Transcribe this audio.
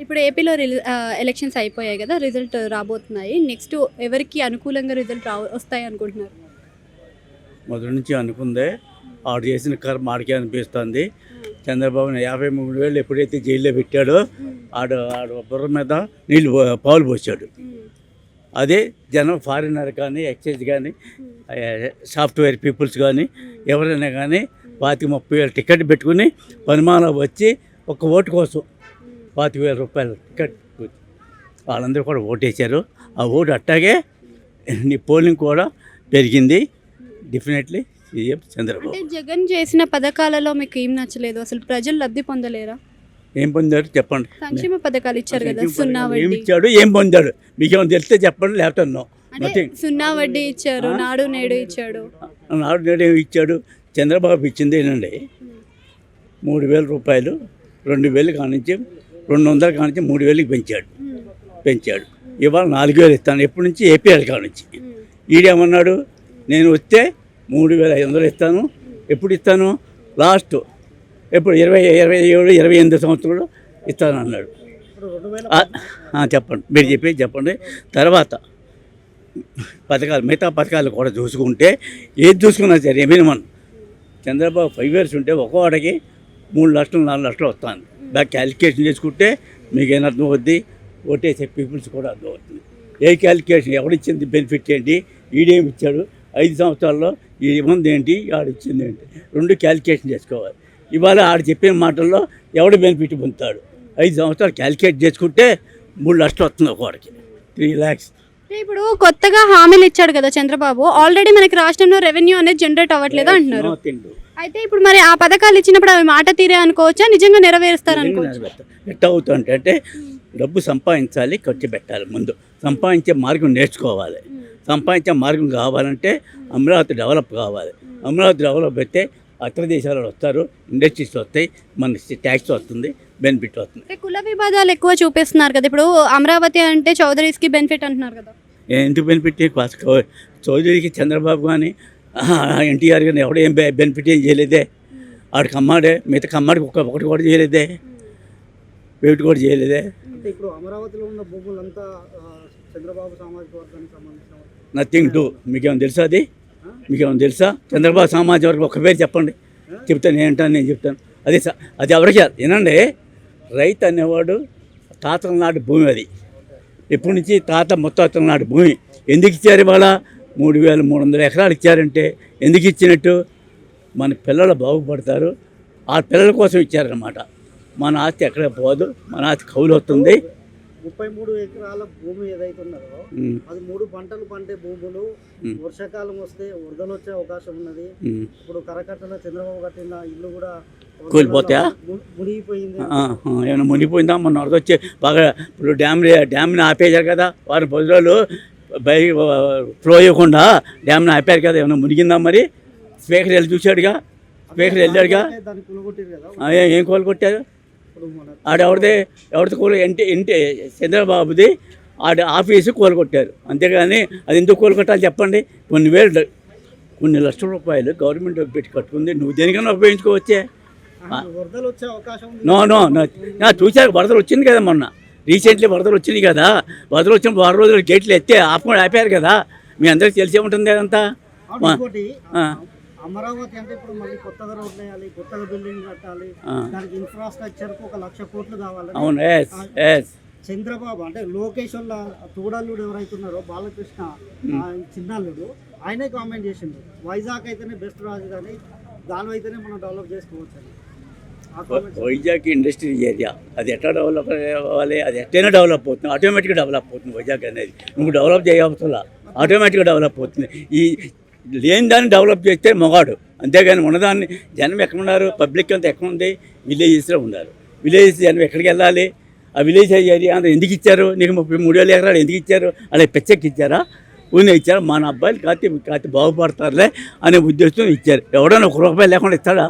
ఇప్పుడు ఏపీలో ఎలక్షన్స్ అయిపోయాయి కదా, రిజల్ట్ రాబోతున్నాయి. నెక్స్ట్ ఎవరికి అనుకూలంగా రిజల్ట్ వస్తాయి అనుకుంటున్నారు? మొదటి నుంచి అనుకుందే ఆడు చేసిన కర్మ ఆడికే అనిపిస్తుంది. చంద్రబాబు 53,000 ఎప్పుడైతే జైల్లో పెట్టాడో ఆడు బుర్ర మీద నీళ్ళు పాలు పోసాడు. అదే జనం ఫారినర్ కానీ ఎక్స్చేంజ్ కానీ సాఫ్ట్వేర్ పీపుల్స్ కానీ ఎవరైనా కానీ 25,30,000 టికెట్ పెట్టుకుని పనిమాల వచ్చి ఒక ఓటు కోసం 25,000 రూపాయలు టికెట్ వాళ్ళందరూ కూడా ఓటేశారు. ఆ ఓటు అట్టాగే నీ పోలింగ్ కూడా పెరిగింది. Definitely CM Chandrababu. జగన్ చేసిన పథకాలలో మీకు ఏం నచ్చలేదు? అసలు ప్రజలు లబ్ధి పొందలేరా? ఏం పొందారు చెప్పండి. సంక్షేమ పథకాలు ఇచ్చారు కదా, సున్నా ఏం వడ్డీ ఇచ్చాడు, ఏం పొందాడు మీకేమో తెలిస్తే చెప్పండి, లేకపోతే సున్నా వడ్డీ ఇచ్చారు, నాడు నేడు ఇచ్చాడు. నాడు నేడు ఏమి ఇచ్చాడు? చంద్రబాబు ఇచ్చింది ఏంటండి 3,000 రూపాయలు 2,000 కానించి 200 కానించి 3,000కి పెంచాడు. ఇవాళ 4,000 ఇస్తాను. ఎప్పటి నుంచి? ఏపీఎల్ కానించి. ఈడేమన్నాడు, నేను వస్తే 3,500 ఇస్తాను. ఎప్పుడు ఇస్తాను? లాస్ట్ ఎప్పుడు 27, 28 సంవత్సరాలు ఇస్తాను అన్నాడు. చెప్పండి, మీరు చెప్పండి. తర్వాత పథకాలు, మిగతా పథకాలు కూడా చూసుకుంటే ఏది చూసుకున్నా సరే మినిమం చంద్రబాబు 5 years ఉంటే ఒక్కోడికి 3 లక్షలు 4 లక్షలు వస్తాను. బాగా క్యాలిక్యులేషన్ చేసుకుంటే మీకు ఏం అర్థం అవుద్ది, ఓటేసే పీపుల్స్ కూడా అర్థం అవుతుంది. ఏ క్యాలిక్యులేషన్ ఎవడిచ్చింది బెనిఫిట్ ఏంటి, ఈడేమి ఇచ్చాడు, 5 సంవత్సరాల్లో ఈ ఇబ్బంది ఏంటి, ఆడిచ్చింది ఏంటి, 2 క్యాలిక్యులేషన్ చేసుకోవాలి. ఇవాళ ఆడు చెప్పిన మాటల్లో ఎవడు బెనిఫిట్ పొందుతాడు? 5 సంవత్సరాలు క్యాలిక్యులేట్ చేసుకుంటే 3 లక్షలు వస్తుంది ఒక్కోడికి, 3 lakhs. ఇప్పుడు కొత్తగా హామీలు ఇచ్చాడు కదా చంద్రబాబు, ఆల్రెడీ మనకి రాష్ట్రంలో రెవెన్యూ అనేది జనరేట్ అవ్వట్లేదు అంటున్నారు. అయితే ఇప్పుడు మరి ఆ పథకాలు ఇచ్చినప్పుడు అవి మాట తీరే అనుకోవచ్చా, నిజంగా నెరవేరుస్తారు అనుకోవచ్చు? ఎట్లా అవుతుంది అంటే డబ్బు సంపాదించాలి, ఖర్చు పెట్టాలి. ముందు సంపాదించే మార్గం నేర్చుకోవాలి. సంపాదించే మార్గం కావాలంటే అమరావతి డెవలప్ కావాలి. అమరావతి డెవలప్ అయితే ఇతర దేశాలలో వస్తారు, ఇండస్ట్రీస్ వస్తాయి, మనకి ట్యాక్స్ వస్తుంది, బెనిఫిట్ వస్తుంది. కుల వివాదాలు ఎక్కువ చూపిస్తున్నారు కదా, ఇప్పుడు అమరావతి అంటే చౌదరీస్కి బెనిఫిట్ అంటున్నారు కదా. ఎందుకు బెనిఫిట్? చౌదరికి చంద్రబాబు కానీ ఎన్టీఆర్ కానీ ఎవడో ఏం బెనిఫిట్ ఏం చేయలేదే. ఆడికి అమ్మాడే, మిగతా కమ్మాడికి ఒకటి కూడా చేయలేదే, వేటి కూడా చేయలేదే. ఇప్పుడు అమరావతిలో ఉన్న భూములంతా చంద్రబాబు సామాజిక వర్గానికి సంబంధించిన నథింగ్ టు. మీకేమైనా తెలుసా? మీకేమైనా తెలుసా? చంద్రబాబు సామాజిక వర్గం ఒక పేరు చెప్పండి, చెప్తాను. నేను చెప్తాను. అది ఎవరికి వినండి. రైతు అనేవాడు తాతల నాటి భూమి. అది ఎప్పటి నుంచి తాత ముత్తాతల నాటి భూమి. ఎందుకు ఇచ్చారు ఇవాళ? 3,300 ఎకరాలు ఇచ్చారంటే ఎందుకు ఇచ్చినట్టు? మన పిల్లలు బాగుపడతారు, ఆ పిల్లల కోసం ఇచ్చారన్నమాట. మన ఆస్తి ఎక్కడ పోదు, మన ఆస్తి కౌలు వస్తుంది. 33 ఎకరాల భూమి ఏదైతే ఉన్నదో అది 3 పంటలు పండే భూములు. వర్షాకాలం వస్తే వరదలు వచ్చే అవకాశం ఉన్నది. ఇప్పుడు కరకట్టలో చంద్రబాబు కట్టిన ఇల్లు కూడా కూలిపోతాయా? మునిగిపోయింది. ఏమైనా మునిగిపోయిందా? మొన్న వరద వచ్చే బాగా ఇప్పుడు డ్యామ్ని ఆపేశారు కదా, వారు 10 రోజులు బయట ఫ్లో అయ్యకుండా డ్యామ్ని ఆపారు కదా. ఏమైనా మునిగిందా? మరి స్పీకర్ వెళ్ళి చూశాడుగా, స్పీకర్ వెళ్ళాడుగా. ఏం కూల కొట్టారు? ఎవరిది కూల? ఇంటి చంద్రబాబుది ఆడ ఆఫీసు కూలగొట్టారు, అంతేగాని అది ఎందుకు కూలగొట్టాలి చెప్పండి? కొన్ని లక్షల రూపాయలు గవర్నమెంట్ పెట్టి కట్టుకుంది, నువ్వు దేనికైనా ఉపయోగించుకోవచ్చే. చూశారు, వరదలు వచ్చింది కదా మొన్న, రీసెంట్లీ వరదలు వచ్చినాయి కదా. వరదలు వచ్చినప్పుడు 6 రోజులు గేట్లు ఎత్తే ఆపారు కదా. మీ అందరికి తెలిసే ఉంటుంది అదంతా. అమరావతి అంటే ఇప్పుడు మళ్ళీ కొత్తగా రోడ్లు వేయాలి, కొత్తగా బిల్డింగ్ కట్టాలి, దానికి ఇన్ఫ్రాస్ట్రక్చర్కు 1,00,000 కోట్లు కావాలి. అవును. చంద్రబాబు అంటే లోకేష్ వాళ్ళ తోడల్లుడు ఎవరైతున్నారో బాలకృష్ణ చిన్నల్లుడు, ఆయనే కామెంట్ చేసిండు, వైజాగ్ అయితేనే బెస్ట్ రాజధాని, దాని అయితేనే మనం డెవలప్ చేసుకోవచ్చు అని. వైజాగ్ ఇండస్ట్రియల్ ఏరియా, అది ఎట్లా డెవలప్ అవ్వాలి? అది ఎట్టైనా డెవలప్ అవుతుంది, ఆటోమేటిక్గా డెవలప్ అవుతుంది. వైజాగ్ అనేది నువ్వు డెవలప్ చేయవసలా, ఆటోమేటిక్గా డెవలప్ అవుతుంది. ఈ లేని దాన్ని డెవలప్ చేస్తే మొగాడు, అంతేగాని ఉన్నదాన్ని. జనం ఎక్కడున్నారు? పబ్లిక్ అంతా ఎక్కడుంది? విలేజెస్లో ఉన్నారు. విలేజెస్ జనం ఎక్కడికి వెళ్ళాలి? ఆ విలేజ్ ఏరియా అంతా ఎందుకు ఇచ్చారు? నీకు 33,000 ఎకరాలు ఎందుకు ఇచ్చారు? అలా పెచ్చకి ఇచ్చారా? ఊనే ఇచ్చారా? మన అబ్బాయిలు కాతి బాగుపడతారులే అనే ఉద్దేశం ఇచ్చారు. ఎవడైనా 1 రూపాయి లేకుండా ఇస్తాడా?